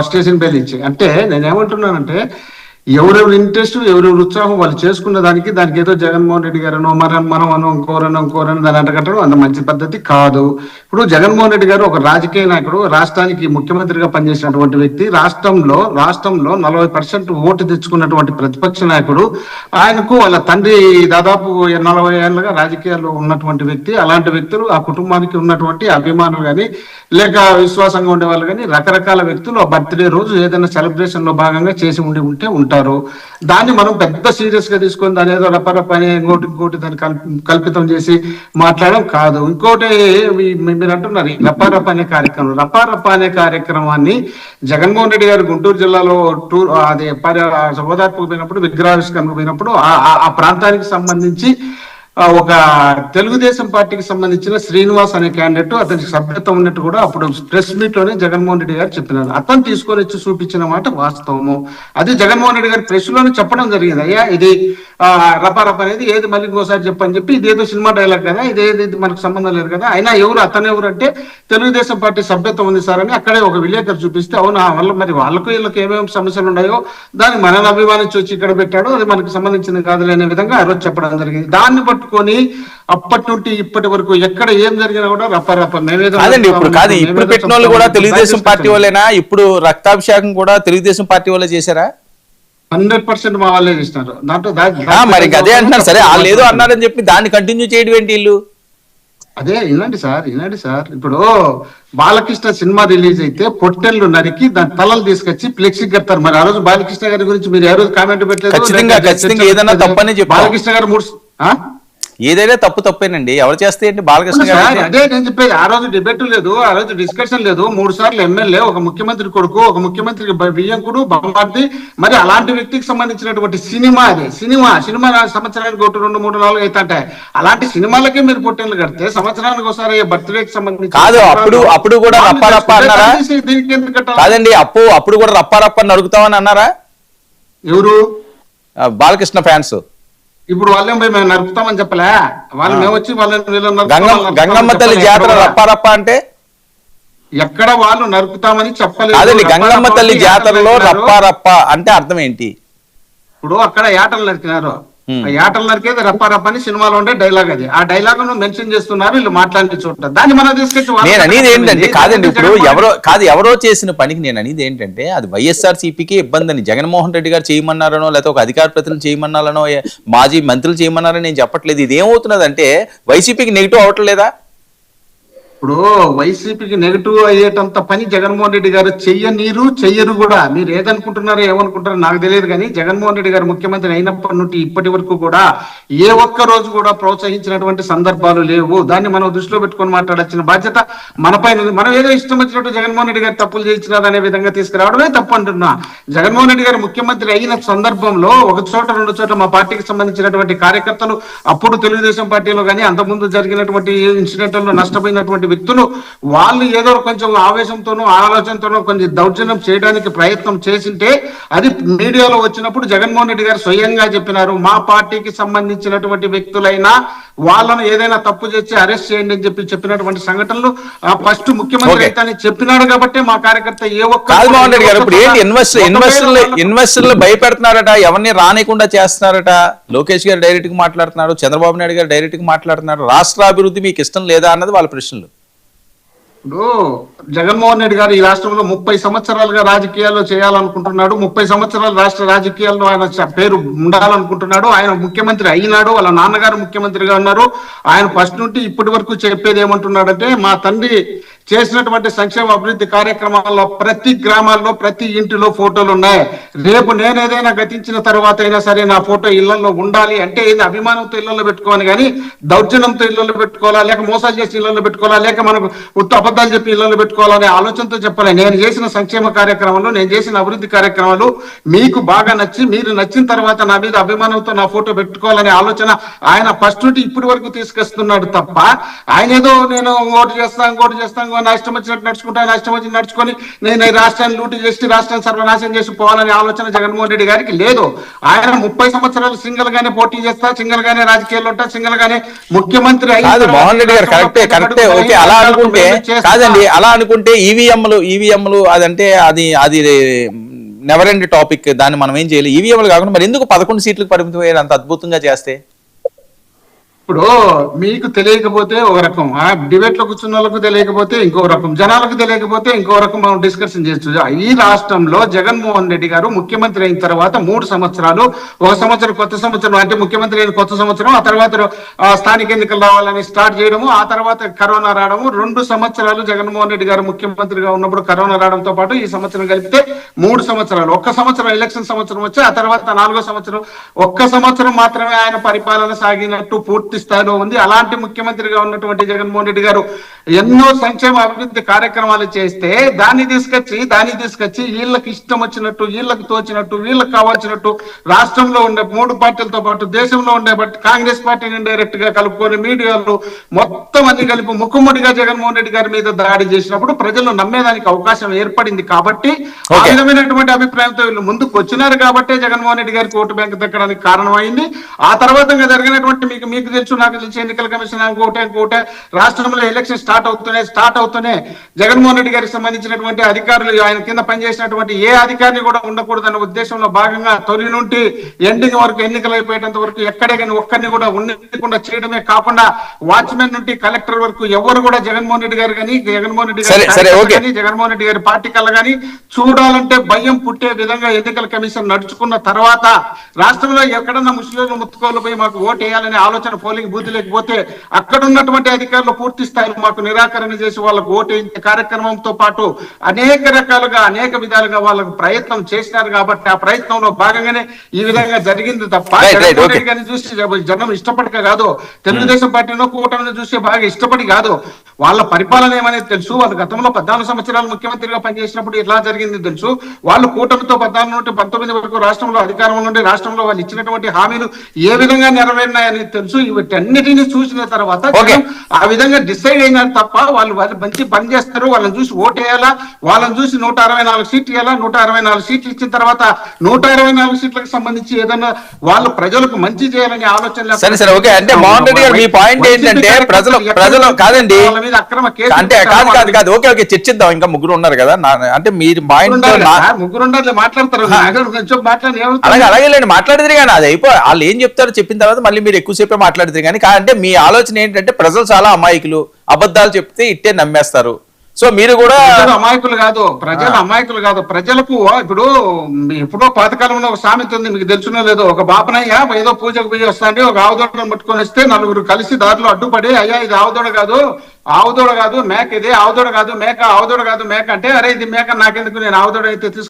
Station bail ఇచ్చి. అంటే నేనేమంటున్నానంటే ఎవరెవరి ఇంట్రెస్ట్ ఎవరెవరి ఉత్సాహం వాళ్ళు చేసుకున్న దానికి ఏదో జగన్మోహన్ రెడ్డి గారనో మనం ఇంకోరనో దాని అంటగట్టడం అంత మంచి పద్ధతి కాదు. ఇప్పుడు జగన్మోహన్ రెడ్డి గారు ఒక రాజకీయ నాయకుడు, రాష్ట్రానికి ముఖ్యమంత్రిగా పనిచేసినటువంటి వ్యక్తి, రాష్ట్రంలో 40% ఓటు తెచ్చుకున్నటువంటి ప్రతిపక్ష నాయకుడు. ఆయనకు వాళ్ళ తండ్రి దాదాపు 40 ఏళ్ళుగా రాజకీయాల్లో ఉన్నటువంటి వ్యక్తి. అలాంటి వ్యక్తులు ఆ కుటుంబానికి ఉన్నటువంటి అభిమానులు కానీ లేక విశ్వాసంగా ఉండే వాళ్ళు కానీ రకరకాల వ్యక్తులు ఆ బర్త్డే రోజు ఏదైనా సెలబ్రేషన్ లో భాగంగా చేసి ఉంటారు. దాన్ని మనం పెద్ద సీరియస్ గా తీసుకొని దాని ఏదో రపరప అని ఇంకోటి దాన్ని కల్పితం చేసి మాట్లాడడం కాదు. ఇంకోటి మీరు అంటున్నారు రపారప అనే కార్యక్రమాన్ని జగన్మోహన్ రెడ్డి గారు గుంటూరు జిల్లాలో అదే ఓదార్పుకు పోయినప్పుడు, విగ్రహావిష్కరణకు పోయినప్పుడు ఆ ప్రాంతానికి సంబంధించి ఒక తెలుగుదేశం పార్టీకి సంబంధించిన శ్రీనివాస్ అనే క్యాండిడేట్, అతనికి సభ్యత్వం ఉన్నట్టు కూడా అప్పుడు ప్రెస్ మీట్ లోనే జగన్మోహన్ రెడ్డి గారు చెప్పినారు. అతను తీసుకొని వచ్చి చూపించిన మాట వాస్తవము. అది జగన్మోహన్ రెడ్డి గారి ప్రెస్ లోనే చెప్పడం జరిగింది. అయ్యా ఇది రపారప అనేది ఏది మళ్ళీ ఇంకోసారి చెప్పని చెప్పి, ఇదేదో సినిమా డైలాగ్ కదా, ఇదేది మనకు సంబంధం లేదు కదా, అయినా అతను ఎవరు అంటే తెలుగుదేశం పార్టీ సభ్యత్వం ఉంది సార్ అని అక్కడే ఒక విలేకరు చూపిస్తే, అవునా వల్ల మరి వాళ్ళకు వీళ్ళకి ఏమేమి సమస్యలు ఉన్నాయో దాన్ని మనల్ని అభిమానించి వచ్చి ఇక్కడ పెట్టాడు, అది మనకు సంబంధించింది కాదులే అనే విధంగా ఆ రోజు చెప్పడం జరిగింది. దాన్ని పట్టుకొని అప్పటి నుండి ఇప్పటి వరకు ఎక్కడ ఏం జరిగినా కూడా రపారప ఇప్పుడు పెట్టిన వాళ్ళు కూడా తెలుగుదేశం పార్టీ వాళ్ళేనా? ఇప్పుడు రక్తాభిషేకం కూడా తెలుగుదేశం పార్టీ వాళ్ళే చేశారా? 100% మా వాళ్ళే చేసినారు. దాంట్లో మరి అదే అంటున్నారు. సరే వాళ్ళు ఏదో అన్నారని చెప్పి దాన్ని కంటిన్యూ చేయడం ఏంటి వీళ్ళు? అదే వినండి సార్, ఇప్పుడు బాలకృష్ణ సినిమా రిలీజ్ అయితే పొట్టెళ్ళు నరికి దాని తలలు తీసుకొచ్చి ఫ్లెక్సీ కడతారు. మరి ఆ రోజు బాలకృష్ణ గారి గురించి మీరు ఏ రోజు కామెంట్ పెట్టలేదు. ఏదైనా తప్పని చెప్పి బాలకృష్ణ గారు ఏదైనా తప్పేనండి. ఎవరు చేస్తే ఏంటి? బాలకృష్ణ గారు అదే నేను చెప్పేది. ఆ రోజు డిబేట్ లేదు, ఆ రోజు డిస్కషన్ లేదు. 3 సార్లు ఎమ్మెల్యే, ఒక ముఖ్యమంత్రి కొడుకు, ఒక ముఖ్యమంత్రికి బియ్యంకుడు బామర్ది, మరి అలాంటి వ్యక్తికి సంబంధించినటువంటి సినిమా అది. సినిమా సంవత్సరానికి 1, 2, 3, 4 అయితే అలాంటి సినిమాలకే మీరు పొట్టెళ్ళు కడితే సంవత్సరానికి ఒకసారి బర్త్డేకి సంబంధించి కాదు. అప్పుడు కూడా రప్పారప్ప అన్నారా? కాదండి, అప్పుడు కూడా రప్పారప్ప నడుగుతామని అన్నారా ఎవరు? బాలకృష్ణ ఫ్యాన్స్. ఇప్పుడు వాళ్ళేం పోయి మేము నరుకుతామని చెప్పలే, వాళ్ళు మేము వచ్చి గంగమ్మ తల్లి జాతర రప్పారప్ప అంటే ఎక్కడ వాళ్ళు నరుకుతామని చెప్పలేదు. అదే గంగమ్మ తల్లి జాతరలో రప్పారప్ప అంటే అర్థం ఏంటి? ఇప్పుడు అక్కడ యాటలు నరికినారు, ఆ యాటలు నరికేది రప్పారప్ప అని సినిమాలో ఉండే డైలాగ్. అది ఆ డైలాగ్ ను మెన్షన్ చేస్తున్నారు వీళ్ళు మాట్లాడే చోట. దాన్ని మనం తీసుకొచ్చి నేను అనేది ఏంటంటే కాదండి, ఇప్పుడు ఎవరో చేసిన పనికి నేను అనేది ఏంటంటే అది వైఎస్ఆర్సీపీకి ఇబ్బంది అని జగన్మోహన్ రెడ్డి గారు చేయమన్నారనో లేకపోతే ఒక అధికార ప్రతినిధులు చేయమన్నారనో మాజీ మంత్రులు చేయమన్నారని నేను చెప్పట్లేదు. ఇది ఏమవుతున్నది అంటే వైసీపీకి నెగిటివ్ అవట్లేదా? ఇప్పుడు వైసీపీకి నెగిటివ్ అయ్యేటంత పని జగన్మోహన్ రెడ్డి గారు చెయ్యరు కూడా. మీరు ఏదనుకుంటున్నారో ఏమనుకుంటారో నాకు తెలియదు, కానీ జగన్మోహన్ రెడ్డి గారు ముఖ్యమంత్రి అయినప్పటి నుండి ఇప్పటి వరకు కూడా ఏ ఒక్క రోజు కూడా ప్రోత్సహించినటువంటి సందర్భాలు లేవు. దాన్ని మనం దృష్టిలో పెట్టుకొని మాట్లాడాల్సిన బాధ్యత మనపైన. మనం ఏదో ఇష్టం వచ్చినట్టు జగన్మోహన్ రెడ్డి గారు తప్పులు చేయించినారు అనే విధంగా తీసుకురావడమే తప్పు అంటున్నా. జగన్మోహన్ రెడ్డి గారు ముఖ్యమంత్రి అయిన సందర్భంలో 1 చోట 2 చోట మా పార్టీకి సంబంధించినటువంటి కార్యకర్తలు, అప్పుడు తెలుగుదేశం పార్టీలో కానీ అంతకుముందు జరిగినటువంటి ఇన్సిడెంట్లలో నష్టపోయినటువంటి వ్యక్తులు, వాళ్ళు ఏదో కొంచెం ఆవేశంతోనో ఆలోచనతోనో కొంచెం దౌర్జన్యం చేయడానికి ప్రయత్నం చేసింటే అది మీడియాలో వచ్చినప్పుడు జగన్మోహన్ రెడ్డి గారు స్వయంగా చెప్పినారు, మా పార్టీకి సంబంధించినటువంటి వ్యక్తులైనా వాళ్ళను ఏదైనా తప్పు చేసి అరెస్ట్ చేయండి అని చెప్పినటువంటి సంఘటనలు ఫస్ట్ ముఖ్యమంత్రి అయితే చెప్పినాడు. కాబట్టి మా కార్యకర్త ఏ ఒక్క ఇన్వెస్టర్లు భయపెడుతున్నారట, ఎవరిని రానికుండా చేస్తున్నారట. లోకేష్ గారు డైరెక్ట్ గా మాట్లాడుతున్నారు, చంద్రబాబు నాయుడు గారు డైరెక్ట్ గా మాట్లాడుతున్నారు. రాష్ట్ర అభివృద్ధి మీకు ఇష్టం లేదా అన్నది వాళ్ళ ప్రశ్నలు. ఇప్పుడు జగన్మోహన్ రెడ్డి గారు ఈ రాష్ట్రంలో 30 సంవత్సరాలుగా రాజకీయాల్లో చేయాలనుకుంటున్నాడు. 30 సంవత్సరాలు రాష్ట్ర రాజకీయాల్లో ఆయన పేరు ఉండాలనుకుంటున్నాడు. ఆయన ముఖ్యమంత్రి అయినాడు, వాళ్ళ నాన్నగారు ముఖ్యమంత్రిగా ఉన్నారు. ఆయన ఫస్ట్ నుండి ఇప్పటి వరకు చెప్పేది ఏమంటున్నాడంటే, మా తండ్రి చేసినటువంటి సంక్షేమ అభివృద్ధి కార్యక్రమాల్లో ప్రతి గ్రామాల్లో ప్రతి ఇంటిలో ఫోటోలు ఉన్నాయి. రేపు నేనేదైనా గతించిన తర్వాత అయినా సరే నా ఫోటో ఇళ్లలో ఉండాలి అంటే ఏంది, అభిమానంతో ఇళ్లలో పెట్టుకోవాలి కానీ దౌర్జన్యంతో ఇళ్లలో పెట్టుకోవాలా, లేక మోసాలు చేసి ఇళ్లలో పెట్టుకోవాలా, లేక మనకు అబద్ధాలు చెప్పి ఇళ్లలో పెట్టుకోవాలనే ఆలోచనతో చెప్పాలి. నేను చేసిన సంక్షేమ కార్యక్రమాలు, నేను చేసిన అభివృద్ధి కార్యక్రమాలు మీకు బాగా నచ్చి మీరు నచ్చిన తర్వాత నా మీద అభిమానంతో నా ఫోటో పెట్టుకోవాలనే ఆలోచన ఆయన ఫస్ట్ నుండి ఇప్పటి వరకు తీసుకొస్తున్నాడు తప్ప, ఆయన ఏదో నేను ఇంకోటి చేస్తాను నా ఇష్టం వచ్చినట్టు నడుచుకుంటా, నా ఇష్టం వచ్చి నడుచుకొని నేను ఈ రాష్ట్రాన్ని లూటీ చేసి రాష్ట్రాన్ని సర్వనాశనం చేసి పోవాలనే ఆలోచన జగన్మోహన్ రెడ్డి గారికి లేదు. ఆయన 30 సంవత్సరాలు సింగిల్ గానే పోటీ చేస్తా, సింగిల్ గానే రాజకీయాల్లో ఉంటా, సింగిల్ గానే ముఖ్యమంత్రి కాదు మోహన్ రెడ్డి గారు, కరెక్టే ఓకే. అలా అనుకుంటే కాదండి, అలా అనుకుంటే ఈవీఎంలు అదంటే అది నెవర్ ఎండ్ టాపిక్, దాన్ని మనం ఏం చేయాలి. ఈవీఎంలు కాకుండా మరి ఎందుకు 11 సీట్లకు పరిమితం అయ్యారు అంత అద్భుతంగా చేస్తే? ఇప్పుడు మీకు తెలియకపోతే ఒక రకం, ఆ డిబేట్ లో కూర్చున్న వాళ్ళకు తెలియకపోతే ఇంకో రకం, జనాలకు తెలియకపోతే ఇంకో రకం మనం డిస్కషన్ చేయొచ్చు. ఈ రాష్ట్రంలో జగన్మోహన్ రెడ్డి గారు ముఖ్యమంత్రి అయిన తర్వాత 3 సంవత్సరాలు, ఒక సంవత్సరం కొత్త సంవత్సరం అంటే ముఖ్యమంత్రి అయిన కొత్త సంవత్సరం, ఆ తర్వాత స్థానిక ఎన్నికలు రావాలని స్టార్ట్ చేయడము, ఆ తర్వాత కరోనా రావడము, 2 సంవత్సరాలు జగన్మోహన్ రెడ్డి గారు ముఖ్యమంత్రిగా ఉన్నప్పుడు కరోనా రావడంతో పాటు ఈ సంవత్సరం కలిపితే 3 సంవత్సరాలు. ఒక్క సంవత్సరం ఎలక్షన్ సంవత్సరం వచ్చి ఆ తర్వాత 4వ సంవత్సరం, ఒక్క సంవత్సరం మాత్రమే ఆయన పరిపాలన సాగినట్టు పూర్తి స్థాయిలో ఉంది. అలాంటి ముఖ్యమంత్రిగా ఉన్నటువంటి జగన్మోహన్ రెడ్డి గారు ఎన్నో సంక్షేమ అభివృద్ధి కార్యక్రమాలు చేస్తే దాన్ని తీసుకొచ్చి వీళ్ళకి ఇష్టం వచ్చినట్టు, వీళ్ళకి తోచినట్టు, వీళ్ళకి కావాల్సినట్టు రాష్ట్రంలో ఉండే 3 పార్టీలతో పాటు దేశంలో ఉండే కాంగ్రెస్ పార్టీని డైరెక్ట్ గా కలుపుకొని మీడియాలో మొత్తం అన్ని కలిపి ముక్కుమ్మడిగా జగన్మోహన్ రెడ్డి గారి మీద దాడి చేసినప్పుడు ప్రజలు నమ్మేదానికి అవకాశం ఏర్పడింది. కాబట్టి ఆ విధమైనటువంటి అభిప్రాయంతో వీళ్ళు ముందుకు వచ్చినారు కాబట్టే జగన్మోహన్ రెడ్డి గారికి ఓటు బ్యాంక్ దక్కడానికి కారణమైంది. ఆ తర్వాత జరిగినటువంటి మీకు తెలుసు, నాకు తెలిసి ఎన్నికల కమిషన్ ఇంకోటే రాష్ట్రంలో ఎలక్షన్ స్టార్ట్ అవుతూనే జగన్మోహన్ రెడ్డి గారికి సంబంధించినటువంటి అధికారులు, ఆయన కింద పనిచేసినటువంటి ఏ అధికారిని కూడా ఉండకూడదన్న ఉద్దేశంలో భాగంగా తొలి నుండి ఎండింగ్ వరకు, ఎన్నికలు అయిపోయేంత వరకు ఎక్కడే కానీ ఒక్కరిని కూడా ఉండకుండా చేయడమే కాకుండా వాచ్మెన్ నుండి కలెక్టర్ వరకు ఎవరు కూడా జగన్మోహన్ రెడ్డి గారు కానీ, జగన్మోహన్ రెడ్డి గారి జగన్మోహన్ రెడ్డి గారి పార్టీ కల్లా కానీ చూడాలంటే భయం పుట్టే విధంగా ఎన్నికల కమిషన్ నడుచుకున్న తర్వాత రాష్ట్రంలో ఎక్కడన్నా ముస్లింలు ముత్తుకోలు పోయి మాకు ఓటు వేయాలనే ఆలోచన పోలింగ్ బూత్ లేకపోతే అక్కడ ఉన్నటువంటి అధికారులు పూర్తి స్థాయిలో మాకు నిరాకరణ చేసి వాళ్ళకు ఓటు వేయించే కార్యక్రమంతో పాటు అనేక రకాలుగా అనేక విధాలుగా వాళ్ళకు ప్రయత్నం చేసినారు. కాబట్టి ఆ ప్రయత్నంలో భాగంగానే ఈ విధంగా జరిగింది తప్ప జగన్మోహన్ రెడ్డి గారిని చూసి జనం ఇష్టపడక కాదు, తెలుగుదేశం పార్టీలో కూటమిని చూసి బాగా ఇష్టపడి కాదు, వాళ్ళ పరిపాలన ఏమనేది తెలుసు. వాళ్ళు గతంలో 14 సంవత్సరాలు ముఖ్యమంత్రిగా పనిచేసినప్పుడు ఎలా జరిగింది తెలుసు. వాళ్ళు కూటమితో 14 నుండి 19 వరకు రాష్ట్రంలో అధికారంలో నుండి రాష్ట్రంలో వాళ్ళు ఇచ్చినటువంటి హామీలు ఏ విధంగా నెరవేరినాయని తెలుసు. వీటన్నిటిని చూసిన తర్వాత ఆ విధంగా డిసైడ్ అయినారు తప్ప వాళ్ళు మంచి పని చేస్తారు, వాళ్ళని చూసి ఓటేయాలా, వాళ్ళని చూసి 164 సీట్లు ఇవ్వాలా, 164 సీట్లు ఇచ్చిన తర్వాత 164 సీట్లకు సంబంధించి ఏదైనా వాళ్ళు ప్రజలకు మంచి చేయాలనే ఆలోచన. సరే ఓకే. అంటే మోహన్ రెడ్డి గారు మీ పాయింట్ ఏంటంటే ప్రజలు కాదండి, అంటే కాదు ఓకే చర్చిద్దాం, ఇంకా ముగ్గురు ఉన్నారు కదా, అంటే మీరు పాయింట్ ముగ్గురు ఉండాలి మాట్లాడతారు, అలాగే మాట్లాడితే కానీ అది వాళ్ళు ఏం చెప్తారో చెప్పిన తర్వాత మళ్ళీ మీరు ఎక్కువసేపే మాట్లాడితే కానీ. అంటే మీ ఆలోచన ఏంటంటే ప్రజలు చాలా అమాయకులు, అబద్ధాలు చెప్తే ఇట్టే నమ్మేస్తారు. సో మీరు కూడా అమాయకులు కాదు, ప్రజలు అమాయకులు కాదు. ప్రజలకు ఇప్పుడు ఎప్పుడో పాతకాలంలో ఒక సామెత ఉంది, మీకు తెలుసునో లేదో. ఒక బాపనయ్య ఏదో పూజకు పోయి వస్తాంటే ఒక ఆవుదోడను పట్టుకొని వస్తే 4 కలిసి దారిలో అడ్డుపడి, అయ్యా ఇది ఆవుదోడ కాదు మేక, ఇది ఆవుదోడ కాదు మేక అంటే, అరే ఇది మేక నాకెందుకు, నేను ఆవుదోడ అయితే